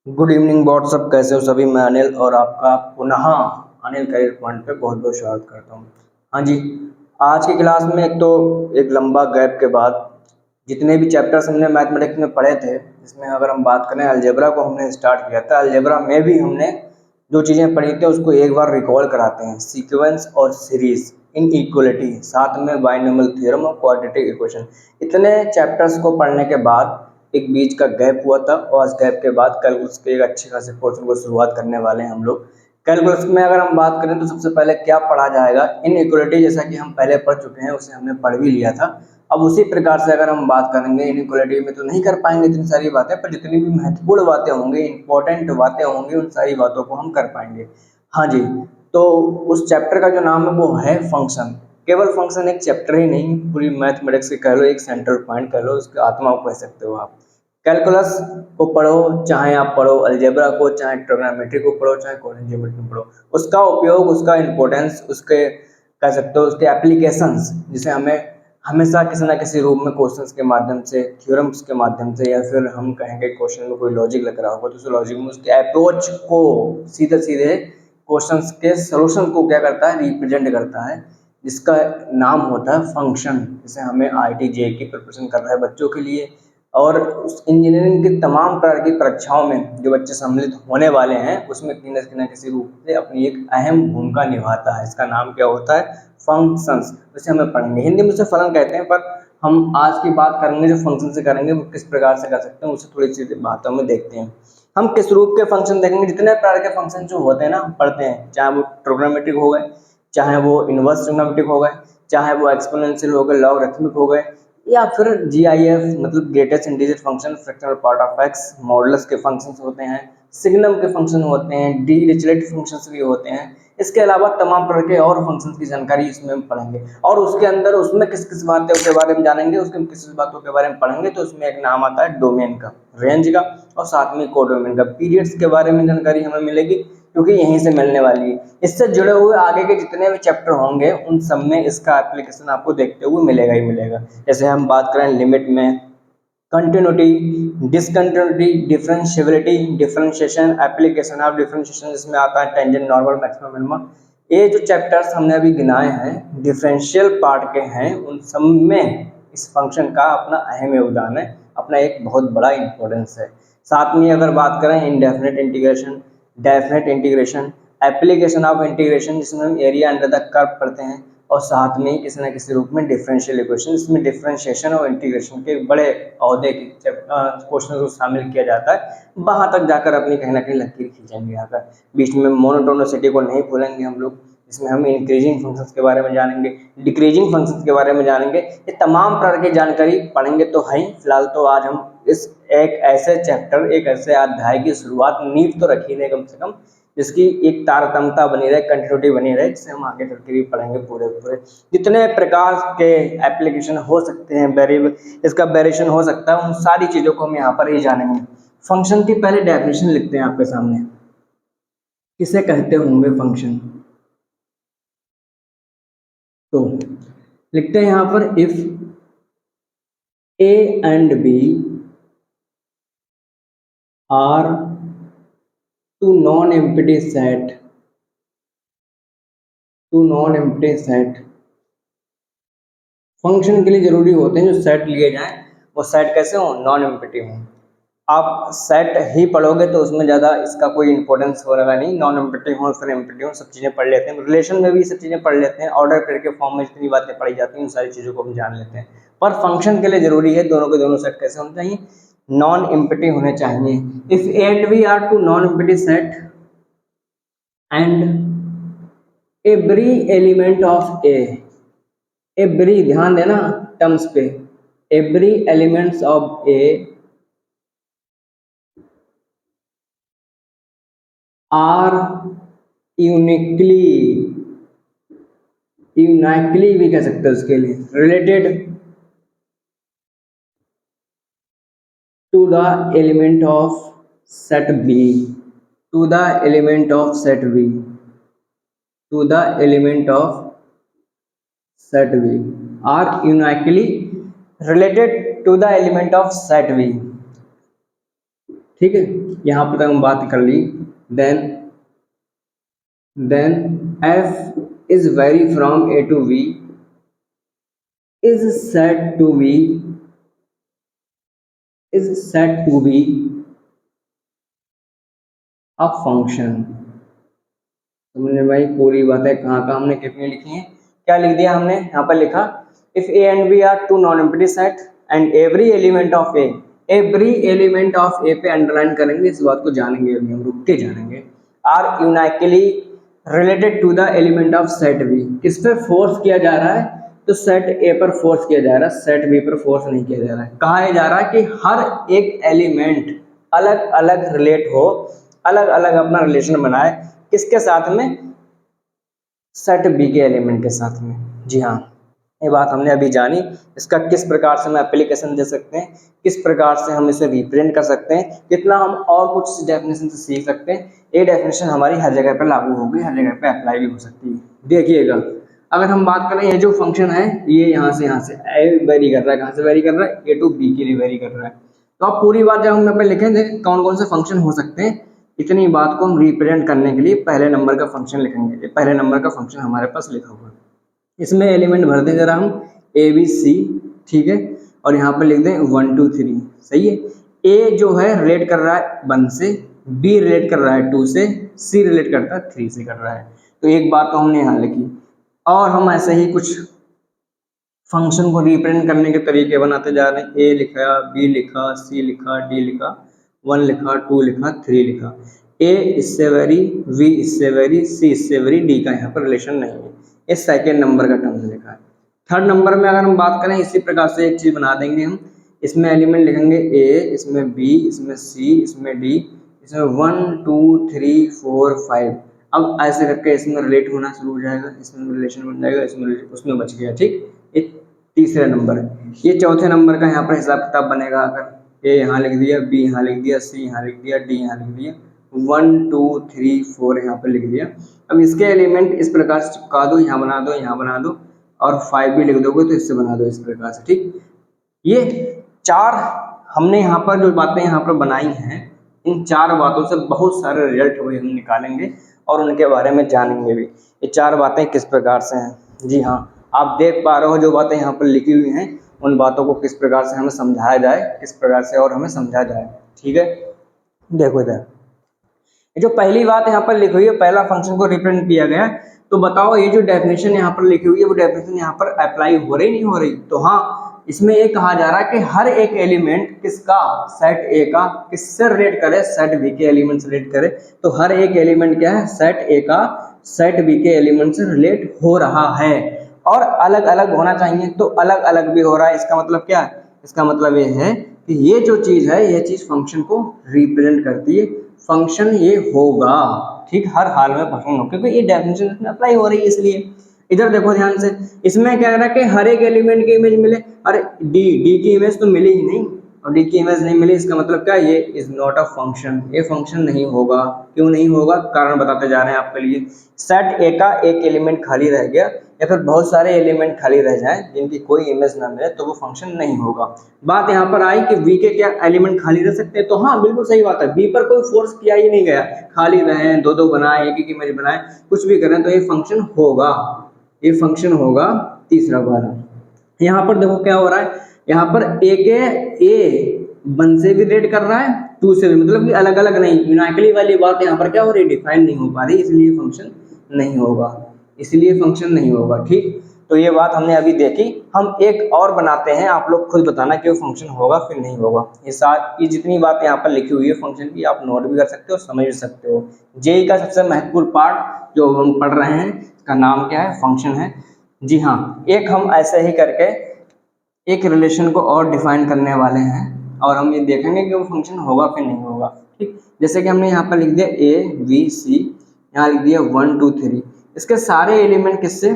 Good evening WhatsApp, कैसे हो सभी। मैं अनिल और आपका पुनः अनिल करियर पॉइंट पे बहुत बहुत स्वागत करता हूँ। हाँ जी, आज की क्लास में एक लंबा गैप के बाद जितने भी चैप्टर्स हमने मैथमेटिक्स में पढ़े थे, इसमें अगर हम बात करें अलजेब्रा को हमने स्टार्ट किया था। अलजेब्रा में भी हमने जो चीज़ें पढ़ी थी उसको एक बार रिकॉल कराते हैं। सीक्वेंस और सीरीज, इन इक्वलिटी, साथ में बाइनोमियल थ्योरम और क्वाड्रेटिक इक्वेशन। इतने चैप्टर्स को पढ़ने के बाद एक बीच का गैप हुआ था और इस गैप के बाद कैलकुलस के एक अच्छे खासे पोर्शन को शुरुआत करने वाले हैं हम लोग। कैलकुलस में अगर हम बात करें तो सबसे पहले क्या पढ़ा जाएगा, इनइक्वालिटी, जैसा कि हम पहले पढ़ चुके हैं, उसे हमने पढ़ भी लिया था। अब उसी प्रकार से अगर हम बात करेंगे, इनइक्वालिटी में तो नहीं कर पाएंगे इतनी सारी बातें, पर जितनी भी महत्वपूर्ण बातें होंगी, इंपॉर्टेंट बातें होंगी, उन सारी बातों को हम कर पाएंगे। हाँ जी, तो उस चैप्टर का जो नाम है वो है फंक्शन। केवल फंक्शन एक चैप्टर ही नहीं, पूरी मैथमेटिक्स की कह लो, एक सेंट्रल पॉइंट कह लो, उसकी आत्मा को कह सकते हो आप। कैलकुलस को पढ़ो, चाहे आप पढ़ो अलजेब्रा को, चाहे ट्रिग्नोमेट्री को पढ़ो, चाहे कोऑर्डिनेट ज्योमेट्री को पढ़ो, उसका उपयोग, उसका इंपॉर्टेंस, उसके कह सकते हो उसके एप्लीकेशंस, जिसे हमें हमेशा किसी ना किसी रूप में क्वेश्चंस के माध्यम से, थ्योरम्स के माध्यम से, या फिर हम कहेंगे क्वेश्चन में कोई लॉजिक लग रहा होगा तो उस लॉजिक में उसके अप्रोच को सीधे सीधे क्वेश्चंस के सॉल्यूशन को क्या करता है, रिप्रेजेंट करता है, जिसका नाम होता है फंक्शन। जैसे हमें IIT JEE की प्रिपरेशन कर रहा है बच्चों के लिए, और उस इंजीनियरिंग की तमाम प्रकार की परीक्षाओं में जो बच्चे सम्मिलित होने वाले हैं, उसमें किसी न किसी रूप से अपनी एक अहम भूमिका निभाता है। इसका नाम क्या होता है, फंक्शंस। उसे हमें पढ़ेंगे, हिंदी में उसे फलन कहते हैं, पर हम आज की बात करेंगे जो फंक्शन से करेंगे वो किस प्रकार से कर सकते हैं, उसे थोड़ी सी बातों में देखते हैं। हम किस रूप के फंक्शन देखेंगे, जितने प्रकार के फंक्शन जो होते हैं ना, हम पढ़ते हैं, चाहे वो ट्रिग्नोमेट्रिक हो गए, चाहे वो इनवर्स ट्रिग्नोमेट्रिक हो गए, चाहे वो एक्सपोनेंशियल हो गए, लॉगरिथमिक हो गए, या फिर GIF मतलब greatest integer function, fractional part of x, modulus के फंक्शंस होते हैं, सिग्नम के फंक्शन होते हैं, डिरिचलेट फंक्शंस भी होते हैं। इसके अलावा तमाम प्रकार के और फंक्शंस की जानकारी इसमें हम पढ़ेंगे, और उसके अंदर उसमें किस किस बातों के बारे में जानेंगे, उसके किस किस बातों के बारे में पढ़ेंगे, तो उसमें एक नाम आता है डोमेन का, रेंज का, और साथ में कोडोमेन का। पीरियड्स के बारे में जानकारी हमें मिलेगी क्योंकि यहीं से मिलने वाली है। इससे जुड़े हुए आगे के जितने भी चैप्टर होंगे उन सब में इसका एप्लीकेशन आपको देखते हुए मिलेगा ही मिलेगा। जैसे हम बात करें लिमिट में, continuity, discontinuity, differentiability, differentiation, application of differentiation, जिसमें आता है टेंजेंट, नॉर्मल, मैक्सिमम, मिनिमम। ये जो चैप्टर्स हमने अभी गिनाए हैं, डिफरेंशियल पार्ट के हैं, उन सब में इस फंक्शन का अपना अहम योगदान है, अपना एक बहुत बड़ा इंपॉर्टेंस है। साथ में अगर बात करें indefinite integration, definite integration, application of integration, जिसमें हम एरिया अंडर द कर्व पढ़ते हैं, और साथ में ही किसी न किसी रूप में डिफरेंशियल इक्वेशन, इसमें डिफरेंशिएशन और इंटीग्रेशन के बड़े अहदे के क्वेश्चन को शामिल किया जाता है। वहां तक जाकर अपनी कहीं ना कहीं लकीर खींचेंगे। यहाँ पर बीच में मोनोटोनिसिटी को नहीं भूलेंगे हम लोग, इसमें हम इंक्रीजिंग फंक्शंस के बारे में जानेंगे, डिक्रीजिंग फंक्शंस के बारे में जानेंगे। ये तमाम प्रकार की जानकारी पढ़ेंगे तो है ही। फिलहाल तो आज हम इस एक ऐसे चैप्टर, एक ऐसे अध्याय की शुरुआत, नींव तो रखी है कम से कम, जिसकी एक तारतम्यता बनी रहे, कंटिन्यूटी बनी रहे, जिसे हम आगे चल के भी पढ़ेंगे पूरे पूरे। जितने प्रकार के एप्लीकेशन हो सकते हैं, वेरिएबल, इसका वेरिएशन हो सकता है, उन सारी चीज़ों को हम यहाँ पर ही जानेंगे। फंक्शन की पहले डेफिनेशन लिखते हैं आपके सामने, किसे कहते होंगे फंक्शन। तो लिखते हैं यहाँ पर, if A and B are two non-empty set, function के लिए जरूरी होते हैं जो सेट लिए जाएं, वो सेट कैसे हो, नॉन एम्प्टी हो। आप सेट ही पढ़ोगे तो उसमें ज़्यादा इसका कोई इंपॉर्टेंस होगा नहीं, नॉन एम्प्टी हो फिर एम्प्टी हो, सब चीज़ें पढ़ लेते हैं। रिलेशन में भी सब चीज़ें पढ़ लेते हैं, ऑर्डर पेयर के फॉर्म में जितनी बातें पढ़ी जाती हैं उन सारी चीज़ों को हम जान लेते हैं। पर फंक्शन के लिए जरूरी है दोनों के दोनों सेट कैसे होने चाहिए, नॉन एम्प्टी होने चाहिए। If A and B are two non empty set and every element of A, every, ध्यान देना टर्म्स पे, every elements of a are uniquely भी कह सकते हैं उसके लिए, related to the element of set b, to the element of set b, to the element of set V are uniquely related to the element of set V। ठीक है, यहाँ पर तक हम बात कर ली। Then f is vary from a to v is said to be a function। तुमने भाई पूरी बातें कहाँ कहाँ हमने कितनी लिखी हैं, क्या लिख दिया हमने यहाँ पर लिखा, if A and B are two non empty set and every element of A, every element of A पे अंडरलाइन करेंगे, इस बात को जानेंगे अभी हम, रुक के जानेंगे। Are uniquely related to the element of set B, किस पे फोर्स किया जा रहा है, तो सेट ए पर फोर्स किया जा रहा है, सेट बी पर फोर्स नहीं किया जा रहा है। कहा जा रहा है कि हर एक एलिमेंट अलग अलग रिलेट हो, अलग अलग अपना रिलेशन बनाए, किसके साथ में, सेट बी के एलिमेंट के साथ में। जी हाँ, ये बात हमने अभी जानी। इसका किस प्रकार से हम एप्लीकेशन दे सकते हैं, किस प्रकार से हम इसे रिप्रेजेंट कर सकते हैं, कितना हम और कुछ डेफिनेशन से सीख सकते हैं। ये डेफिनेशन हमारी हर जगह पर लागू होगी, हर जगह पर अप्लाई भी हो सकती है। देखिएगा, अगर हम बात करें, ये जो फंक्शन है ये यहाँ से ए वेरी कर रहा है, कहाँ से वेरी कर रहा है, ए टू बी के लिए वेरी कर रहा है। तो आप पूरी बात जब हम यहाँ पे लिखेंगे कौन कौन से फंक्शन हो सकते हैं, इतनी बात को हम रिप्रेजेंट करने के लिए पहले नंबर का फंक्शन लिखेंगे। पहले नंबर का फंक्शन हमारे पास लिखा हुआ है, इसमें एलिमेंट भर दें जरा हम, ए बी सी, ठीक है, और यहाँ पर लिख दें 1 2 3। सही है, ए जो है रिलेट कर रहा है 1 से, बी रिलेट कर रहा है 2 से, सी रिलेट करता है 3 से कर रहा है। तो एक बात तो हमने यहाँ लिखी, और हम ऐसे ही कुछ फंक्शन को रिप्रेजेंट करने के तरीके बनाते जा रहे हैं। ए लिखा, बी लिखा, सी लिखा, डी लिखा, 1 लिखा, 2 लिखा, 3 लिखा। ए इससे वेरी, वी इससे वेरी, सी इससे वेरी, डी का यहाँ पर रिलेशन नहीं है। ये सेकेंड नंबर का टर्म लिखा है। थर्ड नंबर में अगर हम बात करें, इसी प्रकार से एक चीज बना देंगे हम, इसमें एलिमेंट लिखेंगे ए, इसमें बी, इसमें सी, इसमें डी, इसमें 1 2 3 4 5। अब ऐसे करके इसमें रिलेट होना शुरू हो जाएगा, इसमें रिलेशन बन जाएगा, इसमें उसमें बच गया। ठीक, ये तीसरा नंबर है। ये चौथे नंबर का यहाँ पर हिसाब किताब बनेगा। अगर ए यहाँ लिख दिया, बी यहाँ लिख दिया, सी यहाँ लिख दिया, डी यहाँ लिख दिया, 1 2 3 4 यहाँ पर लिख दिया। अब इसके एलिमेंट इस प्रकार से चिपका दो, यहाँ बना दो, यहाँ बना दो, और 5 भी लिख दोगे तो इससे बना दो इस प्रकार से। ठीक, ये चार हमने यहाँ पर जो बातें यहाँ पर बनाई हैं, इन चार बातों से बहुत सारे रिजल्ट हुए हम निकालेंगे और उनके बारे में जानेंगे भी। ये चार बातें किस प्रकार से हैं। जी हाँ, आप देख पा रहे हो जो बातें यहाँ पर लिखी हुई हैं, उन बातों को किस प्रकार से हमें समझाया जाए, किस प्रकार से और हमें समझा जाए। ठीक है, देखो इधर जो पहली बात यहाँ पर लिखी हुई है, पहला फंक्शन को रिप्रेजेंट किया गया। तो बताओ ये जो डेफिनेशन यहाँ पर लिखी हुई है, वो डेफिनेशन यहाँ पर अप्लाई हो रही नहीं हो रही? तो हाँ, इसमें ये कहा जा रहा है कि हर एक एलिमेंट किसका, सेट ए का किससे रिलेट करे, सेट बी के एलिमेंट से रिलेट करे। तो हर एक एलिमेंट क्या है, सेट ए का सेट बी के एलिमेंट से रिलेट हो रहा है, और अलग अलग होना चाहिए, तो अलग अलग भी हो रहा है। इसका मतलब क्या है, इसका मतलब ये है कि ये जो चीज है, ये चीज फंक्शन को रिप्रेजेंट करती है, फंक्शन ये होगा। ठीक, हर हाल में फंक्शन होगा, क्योंकि ये डेफिनेशन इसमें अप्लाई हो रही है इसलिए। इधर देखो ध्यान से, इसमें क्या कह रहा है कि हर एक एलिमेंट की इमेज मिले। अरे डी की इमेज तो मिली ही नहीं, और डी की इमेज नहीं मिली, इसका मतलब क्या, ये इज नॉट अ फंक्शन, ये फंक्शन नहीं होगा। क्यों नहीं होगा, कारण बताते जा रहे हैं आपके लिए। सेट ए का एक एलिमेंट खाली रह गया, या फिर बहुत सारे एलिमेंट खाली रह जाएं जिनकी कोई इमेज ना मिले, तो वो फंक्शन नहीं होगा। बात यहाँ पर आई कि वी के क्या एलिमेंट खाली रह सकते हैं, तो हाँ बिल्कुल सही बात है, वी पर कोई फोर्स किया ही नहीं गया, खाली रहे, दो दो बनाए, एक एक इमेज बनाए, कुछ भी करें तो ये फंक्शन होगा, ये फंक्शन होगा। तीसरा वाला यहाँ पर देखो क्या हो रहा है, यहाँ पर ए के ए 1 से भी रिलेट कर रहा है, 2 से भी, मतलब कि अलग अलग नहीं, यूनाइकली वाली बात यहाँ पर क्या हो रही, डिफाइन नहीं हो पा रही, इसलिए फंक्शन नहीं होगा, इसलिए फंक्शन नहीं होगा। ठीक, तो ये बात हमने अभी देखी। हम एक और बनाते हैं, आप लोग खुद बताना कि वो फंक्शन होगा फिर नहीं होगा। ये जितनी बात यहाँ पर लिखी हुई है फंक्शन की, आप नोट भी कर सकते हो, समझ भी सकते हो। जेई का सबसे महत्वपूर्ण पार्ट जो हम पढ़ रहे हैं, इसका नाम क्या है, फंक्शन है। जी हाँ, एक हम ऐसे ही करके एक रिलेशन को और डिफाइन करने वाले हैं, और हम ये देखेंगे कि वो फंक्शन होगा फिर नहीं होगा। ठीक, जैसे कि हमने यहाँ पर लिख दिया ए बी सी, यहाँ लिख दिया 1 2 3, इसके सारे एलिमेंट किससे,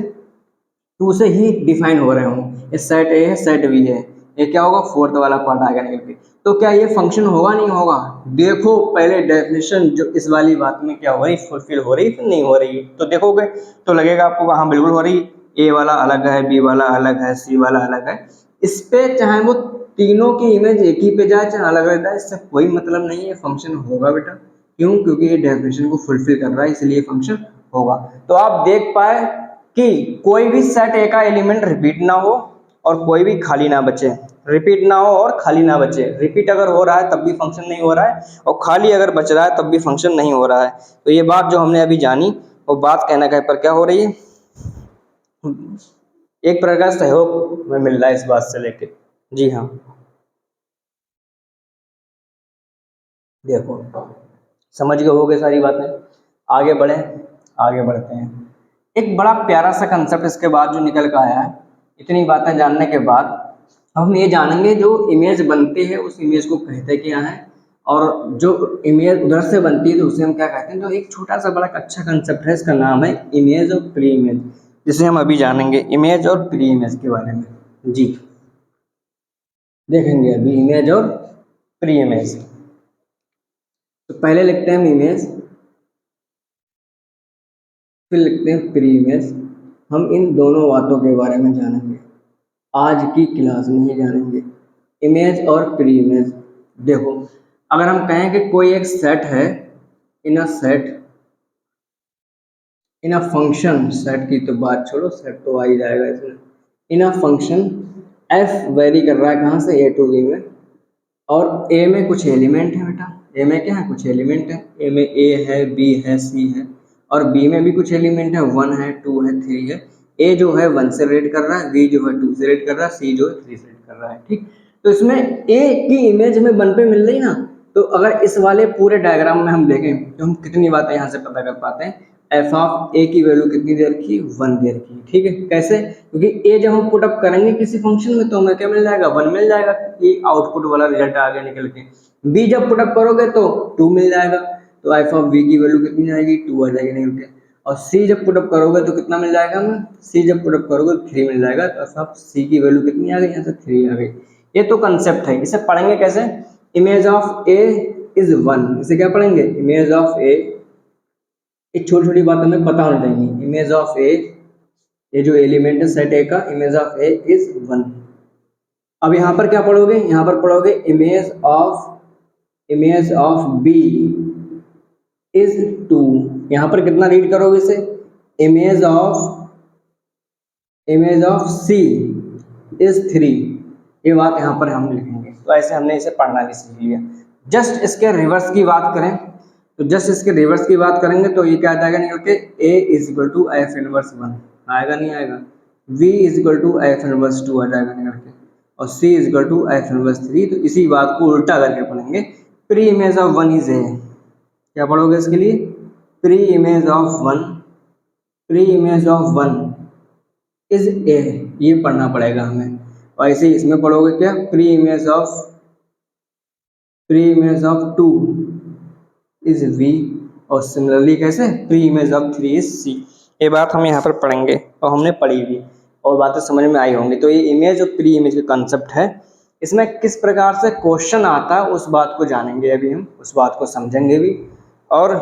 2 से ही डिफाइन हो रहे होंगे। ये सेट ए है, सेट बी है, ये क्या होगा, फोर्थ वाला पार्ट आएगा निकल के। तो क्या ये फंक्शन होगा नहीं होगा? देखो पहले डेफिनेशन जो इस वाली बात में क्या हो रही, फुलफिल हो रही फिर नहीं हो रही। तो देखोगे तो लगेगा आपको हाँ बिल्कुल हो रही, ए वाला अलग है, बी वाला अलग है, सी वाला अलग है। इस पे चाहे वो तीनों की इमेज एक ही पे जाए चाहे अलग अलग जाए, इससे कोई मतलब नहीं है, फंक्शन होगा बेटा। क्यों? क्योंकि ये डेफिनेशन को फुलफिल कर रहा है, इसलिए फंक्शन होगा। तो आप देख पाए कि कोई भी सेट ए का एलिमेंट रिपीट ना हो और कोई भी खाली ना बचे, रिपीट ना हो और खाली ना बचे। रिपीट अगर हो रहा है तब भी फंक्शन नहीं हो रहा है, और खाली अगर बच रहा है तब भी फंक्शन नहीं हो रहा है। तो ये बात जो हमने अभी जानी, वो बात कहना कहीं पर क्या हो रही है, एक प्रकार का सहयोग में मिल रहा है इस बात से लेके। जी हाँ, देखो समझ गए होगे सारी बातें। आगे बढ़े, आगे बढ़ते हैं। एक बड़ा प्यारा सा कंसेप्ट इसके बाद जो निकल कर आया है, इतनी बातें जानने के बाद हम ये जानेंगे जो इमेज बनती है उस इमेज को कहते क्या है, और जो इमेज उधर से बनती है तो उसे हम क्या कहते हैं। तो एक छोटा सा बड़ा अच्छा कंसेप्ट है, इसका नाम है इमेज और प्री इमेज, जिसे हम अभी जानेंगे इमेज और प्री इमेज के बारे में। जी, देखेंगे अभी इमेज और प्री इमेज। तो पहले लिखते हैं हम इमेज, फिर लिखते हैं प्री इमेज। हम इन दोनों बातों के बारे में जानेंगे, आज की क्लास में ही जानेंगे, इमेज और प्री इमेज। देखो, अगर हम कहें कि कोई एक सेट है, in a set, in a function, set की तो बात छोड़ो, सेट तो आ ही जाएगा इसमें। इन अ फंक्शन एफ वेरी कर रहा है कहाँ से, ए टू बी में, और ए में कुछ एलिमेंट है बेटा। ए में क्या है, कुछ एलिमेंट है। ए में ए है, बी है, सी है, और बी में भी कुछ एलिमेंट है, 1 है, 2 है, 3 है। ए जो है 1 से रेड कर रहा है, बी जो है 2 से रेड कर रहा है, सी जो है 3 से रेड कर रहा है। ठीक, तो इसमें ए की इमेज हमें 1 पे मिल रही ना। तो अगर इस वाले पूरे डायग्राम में हम देखें तो हम कितनी बातें यहाँ से पता कर पाते हैं। एफ ऑफ ए की वैल्यू कितनी दे रखी है, 1 दे रखी है। ठीक है, कैसे? क्योंकि ए जब हम पुट अप करेंगे किसी फंक्शन में तो हमें क्या मिल जाएगा, 1 मिल जाएगा, ये आउटपुट वाला रिजल्ट आ गया निकल के। बी जब पुट अप करोगे तो 2 मिल जाएगा, तो एफ ऑफ बी की वैल्यू कितनी आएगी, 2 आ जाएगी निकल के। और सी जब पुट अप करोगे तो कितना मिल जाएगा हमें, सी जब पुट अप करोगे तो 3 मिल जाएगा, तो एफ ऑफ सी की वैल्यू कितनी आ गई, यहाँ से 3 आ गई। ये तो कंसेप्ट है, इसे पढ़ेंगे कैसे, इमेज ऑफ ए इज 1, इसे क्या पढ़ेंगे, इमेज ऑफ ए। एक छोटी छोटी बात हमें पता होनी चाहिए। इमेज ऑफ ए, ये जो एलिमेंट है सेट ए का, इमेज ऑफ ए इज 1। अब यहाँ पर क्या पढ़ोगे, यहाँ पर पढ़ोगे इमेज ऑफ बी इज 2। यहाँ पर कितना रीड करोगे इसे, इमेज ऑफ सी इज 3। ये बात यहाँ पर हम लिखेंगे। तो ऐसे हमने इसे पढ़ना भी सीख लिया। जस्ट इसके रिवर्स की बात करें, तो जस्ट इसके रिवर्स की बात करेंगे तो ये क्या आ जाएगा निकल के, A is equal to F inverse 1 आएगा, नहीं आएगा। v is equal to F inverse 2 आ जाएगा निकल के, और c is equal to F inverse 3। तो इसी बात को उल्टा करके पढ़ेंगे, pre image of 1 is A. क्या पढ़ोगे इसके लिए, pre image of 1, pre image of 1 is A, ये पढ़ना पड़ेगा हमें। और ऐसे ही इसमें पढ़ोगे क्या, pre image of 2 is v, और सिमिलरली कैसे, pre image of 3 is c. ये बात हम यहाँ पर पढ़ेंगे और हमने पढ़ी भी, और बातें समझ में आई होंगी। तो ये इमेज और प्री इमेज का कंसेप्ट है, इसमें किस प्रकार से क्वेश्चन आता है उस बात को जानेंगे अभी हम, उस बात को समझेंगे भी, और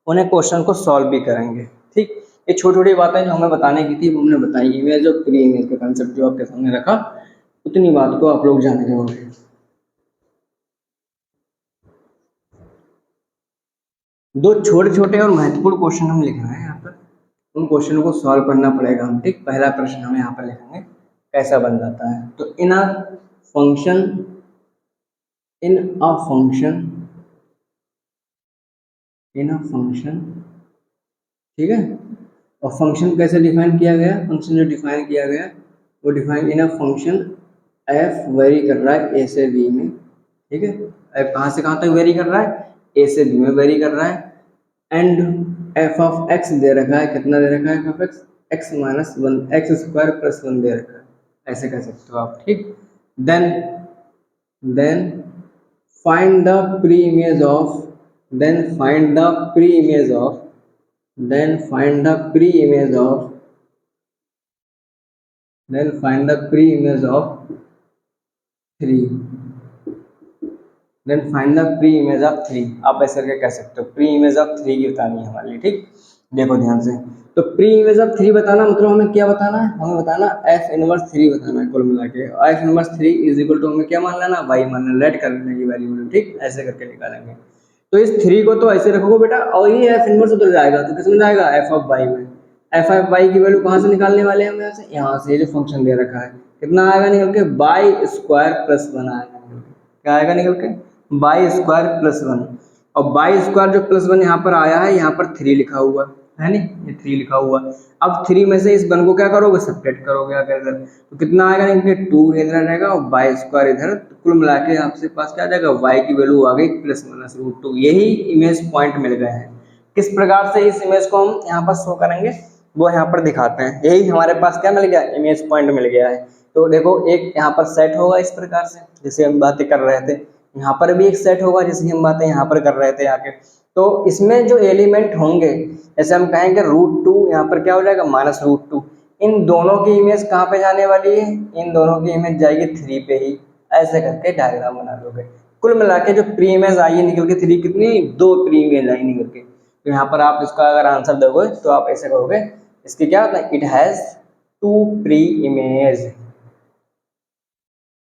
उन्हें क्वेश्चन को सॉल्व भी करेंगे। ठीक, ये छोटी छोटी बातें जो हमें बताने की थी वो हमने बताई। इमेज और प्री इमेज का कंसेप्ट जो आपके सामने रखा, उतनी बात को आप लोग जान गए होंगे। दो छोटे छोटे और महत्वपूर्ण क्वेश्चन हम लिख रहे हैं यहाँ पर, उन क्वेश्चनों को सॉल्व करना पड़ेगा हम। ठीक, पहला प्रश्न हम यहाँ पर लिखेंगे कैसा बन जाता है। तो in a function, in a function, in a function, ठीक है। और फंक्शन कैसे डिफाइन किया गया, फंक्शन जो डिफाइन किया गया वो define in a function F vary कर रहा है ए से बी में। ठीक है, एफ कहाँ से कहाँ तक वेरी कर रहा है, ए से बी में वेरी कर रहा है। एंड एफ ऑफ एक्स दे रखा है, कितना दे रखा है, f of x, x minus 1, x square plus 1 दे रखा है, ऐसे कह सकते हो आप। ठीक, then then find the pre image of, then find the pre image of, then find the pre-image of, then find the pre-image of 3, then find the pre-image of 3। आप ऐसे करके कह सकते हो, प्री इमेज ऑफ 3 की बतानी है हमारे लिए। ठीक, देखो ध्यान से। तो प्री इमेज ऑफ 3 बताना मतलब हमें क्या बताना है, हमें बताना एफ इनवर्स 3 बताना है कुल मिला के। F inverse 3 is equal to हमें क्या मान लेना, वाई मान लेना, लेट कर लेना ये वैल्यू, ठीक ऐसे करके निकालेंगे। तो इस 3 को तो ऐसे रखोगे बेटा, और ये एफ इनवर्स उधर जाएगा तो किस में जाएगा, एफ ऑफ वाई में। एफ ऑफ वाई की वैल्यू कहाँ से निकालने वाले हैं हम, यहाँ से जो फंक्शन दे रखा है, कितना आएगा निकल के, बाई स्क्वायर प्लस 1 आएगा निकल के। क्या आएगा निकल के, बाई स्क्वायर प्लस 1। और बाई स्क्वायर जो प्लस 1 यहाँ पर आया है, यहाँ पर 3 लिखा हुआ है नी, ये 3 लिखा हुआ। अब 3 में से इस 1 को क्या करोगे, सब्ट्रैक्ट करोगे आकर इधर, तो कितना आएगा इनके 2 इधर रहेगा और बाई स्क्वायर इधर, तो कुल मिला के आपके पास क्या आ जाएगा, वाई की वैल्यू आ गई प्लस माइनस रूट 2। यही इमेज पॉइंट मिल गए हैं। किस प्रकार से इस इमेज को हम यहाँ पर शो करेंगे वो यहाँ पर दिखाते हैं। यही हमारे पास क्या मिल गया, इमेज पॉइंट मिल गया है। तो देखो एक यहाँ पर सेट होगा इस प्रकार से जैसे हम बातें कर रहे थे, यहाँ पर भी एक सेट होगा जैसे हम बातें यहाँ पर कर रहे थे आके। तो इसमें जो एलिमेंट होंगे, जैसे हम कहेंगे रूट 2, यहाँ पर क्या हो जाएगा माइनस रूट 2। इन दोनों की इमेज कहाँ पे जाने वाली है, इन दोनों की इमेज जाएगी 3 पे ही। ऐसे करके डायग्राम बना लोगे। कुल मिला के जो प्री इमेज आई है निकल के 3, कितनी, 2 प्री इमेज आई निकल के। तो यहाँ पर आप इसका अगर आंसर दोगे तो आप ऐसे कहोगे, इसकी क्या होता है, it has 2 pre image,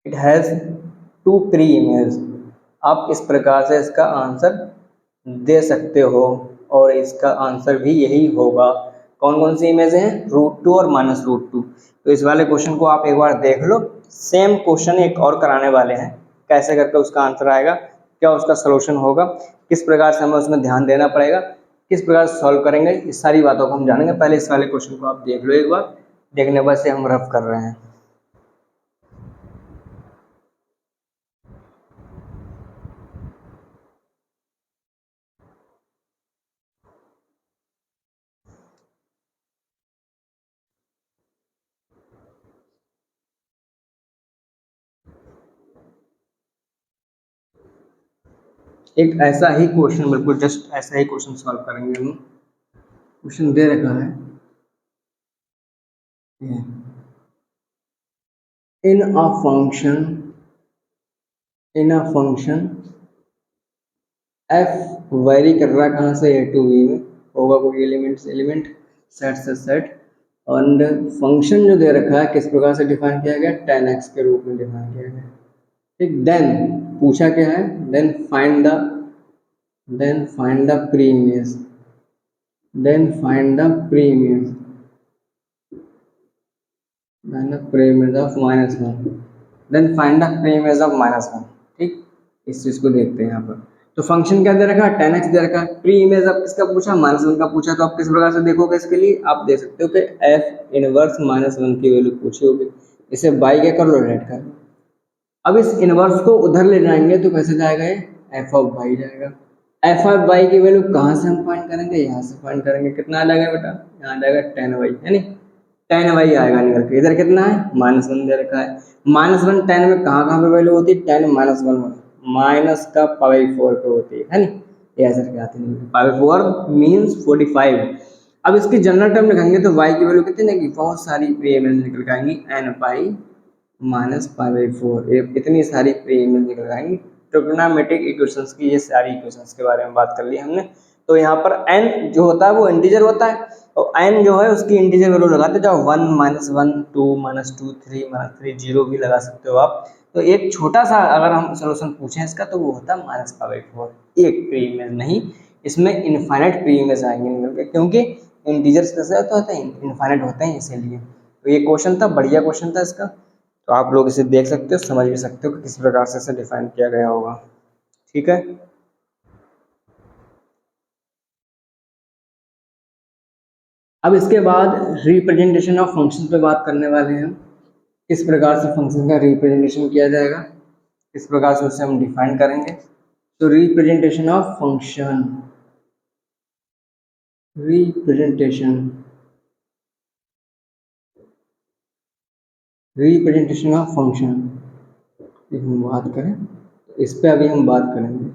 it has 2 pre image. आप इस प्रकार से इसका आंसर दे सकते हो और इसका आंसर भी यही होगा। कौन कौन सी इमेज हैं, रूट 2 और माइनस रूट 2। तो इस वाले क्वेश्चन को आप एक बार देख लो। सेम क्वेश्चन एक और कराने वाले हैं, कैसे करके उसका आंसर आएगा, क्या उसका सलूशन होगा, किस प्रकार से हमें उसमें ध्यान देना पड़ेगा, किस प्रकार से सॉल्व करेंगे, इस सारी बातों को हम जानेंगे। पहले इस वाले क्वेश्चन को आप देख लो एक बार, देखने बाद से हम रफ कर रहे हैं। एक ऐसा ही क्वेश्चन, बिल्कुल जस्ट ऐसा ही क्वेश्चन सॉल्व करेंगे हम। क्वेश्चन दे रखा है, in a function, in a function F vary कर रहा है कहाँ से, ए टू बी में होगा कोई एलिमेंट से एलिमेंट, सेट से सेट। और फंक्शन जो दे रखा है किस प्रकार से डिफाइन किया गया, 10x के रूप में डिफाइन किया गया, ठीक। देन पूछा क्या है, then find the, then find the pre image, then find the pre image, then the pre image of -1, then find the pre image of -1, ठीक। इस चीज को देखते हैं यहाँ पर। तो फंक्शन क्या दे रखा है, 10x दे रखा है। प्री इमेज अब किसका पूछा, -1 का पूछा। तो आप किस प्रकार से देखोगे, इसके लिए आप देख सकते हो कि f इनवर्स -1 की वैल्यू पूछी होगी, इसे बाई क्या कर लो, रेड कर लो। अब इस इनवर्स को उधर ले जाएंगे तो कैसे जाएगा, ये एफ ऑफ वाई जाएगा। एफ ऑफ वाई की वैल्यू कहाँ से हम फाइंड करेंगे, यहाँ से फाइंड करेंगे। कितना आ जाएगा बेटा, यहाँ आ जाएगा 10y, है नी, 10y आएगा निकल के। इधर कितना है, -1 दे रखा है। -1 10 में कहाँ कहाँ पे वैल्यू होती है, 10 -1 माइनस का पावर 4 पे होती है नी, ये ऐसे क्या आती है, पावर 4 मीन्स 45। अब इसकी जनरल टर्म लिखेंगे तो y की वैल्यू कितनी आएगी, बहुत सारी प्री इमेज निकल के आएंगी, n पाई माइनस पाई 4, इतनी सारी प्री इमेज निकल आएंगी। ट्रिग्नोमेट्रिक इक्वेशंस की ये सारी इक्वेशंस के बारे में बात कर ली हमने। तो यहाँ पर n जो होता है वो इंटीजर होता है, और n जो है उसकी इंटीजर वैल्यू लगाते जाओ, 1 -1 2 -2 3 -3 0 भी लगा सकते हो आप। तो एक छोटा सा अगर हम सोल्यूशन पूछें इसका तो वो होता है -4, एक प्री इमेज नहीं, इसमें इनफाइनाइट प्री इमेज आएंगे निकल के, क्योंकि इंटीजर्स कैसे होते हैं, इनफाइनाइट होते हैं इसीलिए। तो ये क्वेश्चन था, बढ़िया क्वेश्चन था इसका। तो आप लोग इसे देख सकते हो, समझ भी सकते हो कि किस प्रकार से इसे डिफाइन किया गया होगा, ठीक है। अब इसके बाद रिप्रेजेंटेशन ऑफ फंक्शन पे बात करने वाले हैं हम। किस प्रकार से फंक्शन का रिप्रेजेंटेशन किया जाएगा, किस प्रकार से उसे हम डिफाइन करेंगे। तो representation of function, representation, representation of function हम बात करें तो इस पे अभी हम बात करेंगे।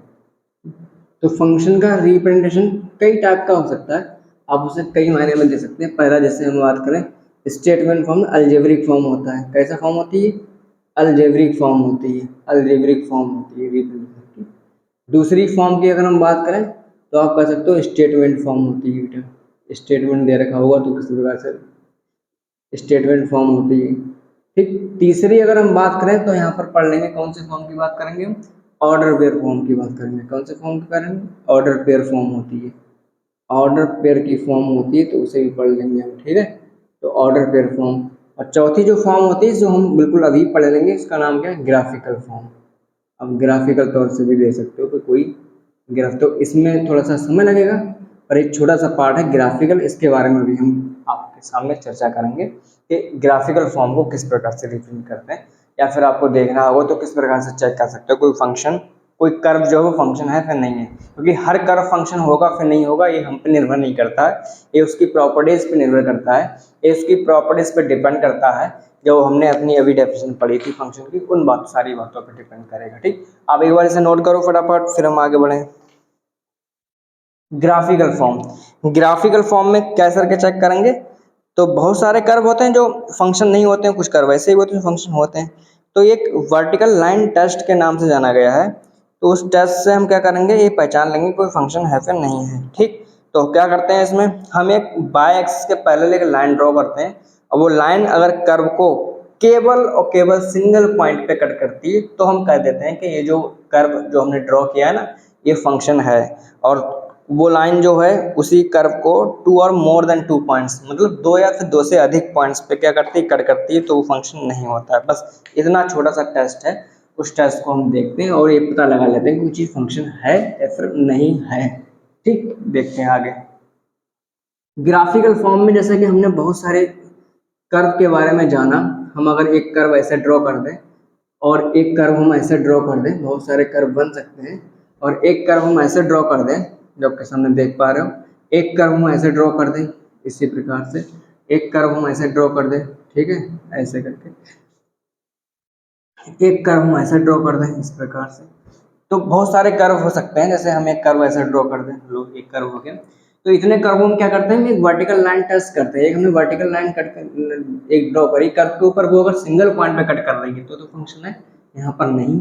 तो फंक्शन का रिप्रेजेंटेशन कई टाइप का हो सकता है, आप उसे कई मायने में दे सकते हैं। पहला जैसे हम बात करें स्टेटमेंट फॉर्म, अलजेब्रिक फॉर्म होता है। कैसा फॉर्म होती है, अलजेब्रिक फॉर्म होती है, अलजेब्रिक फॉर्म होती है रिप्रेजेंटेशन की। दूसरी फॉर्म की अगर हम बात करें तो आप कह सकते हो स्टेटमेंट फॉर्म होती है बेटा, स्टेटमेंट दे रखा होगा तो किस प्रकार से स्टेटमेंट फॉर्म होती है। ठीक, तीसरी अगर हम बात करें तो यहाँ पर पढ़ लेंगे कौन से फॉर्म की बात करेंगे हम, ऑर्डर पेयर फॉर्म की बात करेंगे। कौन से फॉर्म की करेंगे, ऑर्डर पेयर फॉर्म होती है, ऑर्डर पेयर की फॉर्म होती है तो उसे भी पढ़ लेंगे हम। ठीक है, तो ऑर्डर पेयर फॉर्म। और चौथी जो फॉर्म होती है जो हम बिल्कुल अभी पढ़ लेंगे, इसका नाम क्या है, ग्राफिकल फॉर्म। अब ग्राफिकल तौर से भी दे सकते हो कि कोई ग्राफ, तो इसमें थोड़ा सा समय लगेगा और एक छोटा सा पार्ट है ग्राफिकल, इसके बारे में भी हम आपके सामने चर्चा करेंगे कि ग्राफिकल फॉर्म को किस प्रकार से रिप्रेजेंट करते हैं, या फिर आपको देखना होगा तो किस प्रकार से चेक कर सकते हो कोई फंक्शन, कोई कर्व जो है वो फंक्शन है फिर नहीं है। क्योंकि हर कर्व फंक्शन होगा फिर नहीं होगा ये हम पे निर्भर नहीं करता है, ये उसकी प्रॉपर्टीज पे निर्भर करता है, ये उसकी प्रॉपर्टीज पे डिपेंड करता है। जो हमने अपनी अभी डेफिनेशन पढ़ी थी फंक्शन की, उन सारी बातों पर डिपेंड करेगा। ठीक, आप एक बार इसे नोट करो फटाफट, फिर हम आगे बढ़ें। ग्राफिकल फॉर्म, ग्राफिकल फॉर्म में कैसे करके चेक करेंगे, तो बहुत सारे कर्व होते हैं जो फंक्शन नहीं होते हैं, कुछ कर्व ऐसे ही होते हैं फंक्शन होते हैं। तो एक वर्टिकल लाइन टेस्ट के नाम से जाना गया है, तो उस टेस्ट से हम क्या करेंगे, ये पहचान लेंगे कोई फंक्शन है फिर नहीं है। ठीक, तो क्या करते हैं इसमें, हम एक बाय एक्सिस के पैरेलल एक लाइन ड्रॉ करते हैं, और वो लाइन अगर कर्व को केवल और केवल सिंगल पॉइंट पे कट करती है तो हम कह देते हैं कि ये जो कर्व जो हमने ड्रॉ किया है ना, ये फंक्शन है। और वो लाइन जो है उसी कर्व को टू और मोर देन टू पॉइंट्स, मतलब दो या फिर दो से अधिक पॉइंट्स पे क्या करती है, कट करती है, तो वो फंक्शन नहीं होता है। बस इतना छोटा सा टेस्ट है, उस टेस्ट को हम देखते हैं और ये पता लगा लेते हैं कि कोई चीज़ फंक्शन है या फिर नहीं है। ठीक, देखते हैं आगे। ग्राफिकल फॉर्म में जैसे कि हमने बहुत सारे कर्व के बारे में जाना, हम अगर एक कर्व ऐसे ड्रॉ कर दें और एक कर्व हम ऐसे ड्रॉ कर दें, बहुत सारे कर्व बन सकते हैं, और एक कर्व हम ऐसे ड्रॉ कर दें जो आपके सामने देख पा रहे हो, एक कर्व हम ऐसे ड्रॉ कर दें इसी प्रकार से, एक कर्व हम ऐसे ड्रॉ कर दें, ठीक है, ऐसे करके एक कर्व हम ऐसे ड्रॉ कर दें इस प्रकार से। तो बहुत सारे कर्व हो सकते हैं, जैसे हम एक कर्व ऐसे ड्रॉ कर दें, लो एक कर्व हो गया। तो इतने कर्व हम क्या करते हैं, एक वर्टिकल लाइन टेस्ट करते हैं। एक हमने वर्टिकल लाइन कट कर एक ड्रॉ करी कर्व के ऊपर, वो अगर सिंगल पॉइंट पे कट कर देंगे तो फंक्शन है, यहाँ पर नहीं,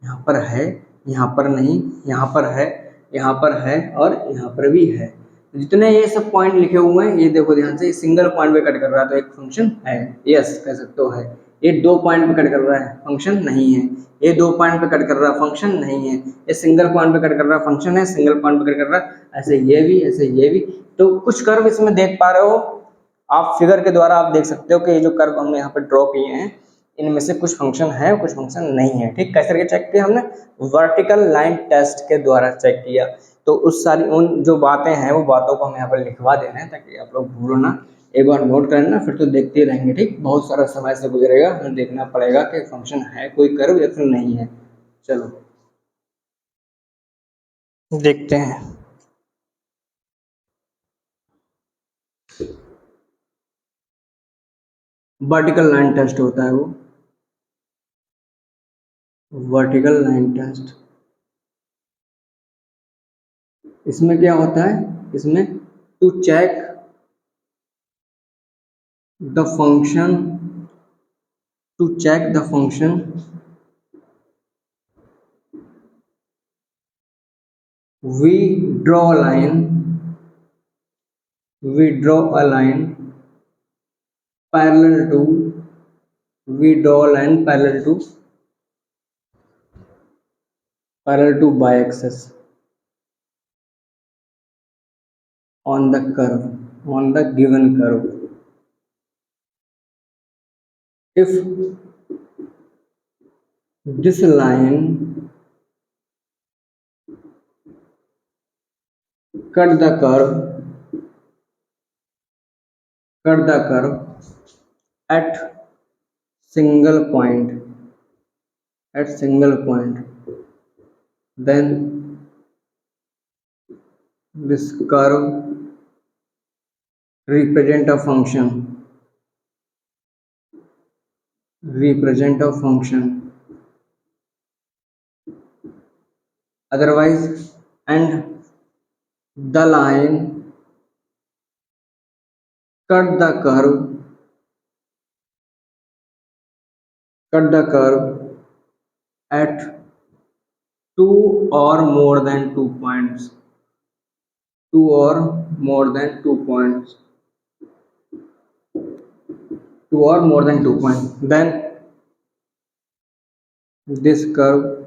यहाँ पर है, यहाँ पर नहीं, यहाँ पर है, यहाँ पर है और यहाँ पर भी है। जितने ये सब पॉइंट लिखे हुए हैं ये देखो ध्यान से, सिंगल पॉइंट पे कट कर रहा है तो एक फंक्शन है, यस कह सकते हो है। ये दो पॉइंट पे कट कर रहा है, फंक्शन नहीं है। ये दो पॉइंट पे कट कर रहा है, फंक्शन नहीं है। ये सिंगल पॉइंट पे कट कर रहा है, फंक्शन है, सिंगल पॉइंट पे कट कर रहा है। ऐसे ये भी, ऐसे ये भी। तो कुछ कर्व इसमें देख पा रहे हो आप, फिगर के द्वारा आप देख सकते हो कि ये जो कर्व हमने यहाँ पे ड्रॉ किए हैं इनमें से कुछ फंक्शन है, कुछ फंक्शन नहीं है। ठीक, कैसे करके चेक किया हमने, वर्टिकल लाइन टेस्ट के द्वारा चेक किया। तो उस सारी उन जो बातें हैं वो बातों को हम यहाँ पर लिखवा दे रहे हैं ताकि आप लोग भूलो ना। एक बार नोट करना, फिर तो देखते रहेंगे। ठीक, बहुत सारा समय से गुजरेगा, हमें देखना पड़ेगा कि फंक्शन है कोई कर्व या फिर नहीं है। चलो देखते हैं। वर्टिकल लाइन टेस्ट होता है वो, वर्टिकल लाइन टेस्ट। इसमें क्या होता है, इसमें to check the function, to check the function we draw a line, we draw a line parallel to, we draw a line parallel to y-axis on the curve, on the given curve. If this line cut the curve, cut the curve at single point, at single point, then this curve represent a function, represent a function. Otherwise, and the line cut the curve, cut the curve at two or more than 2 points, two or more than 2 points, two or more than 2 points, then this curve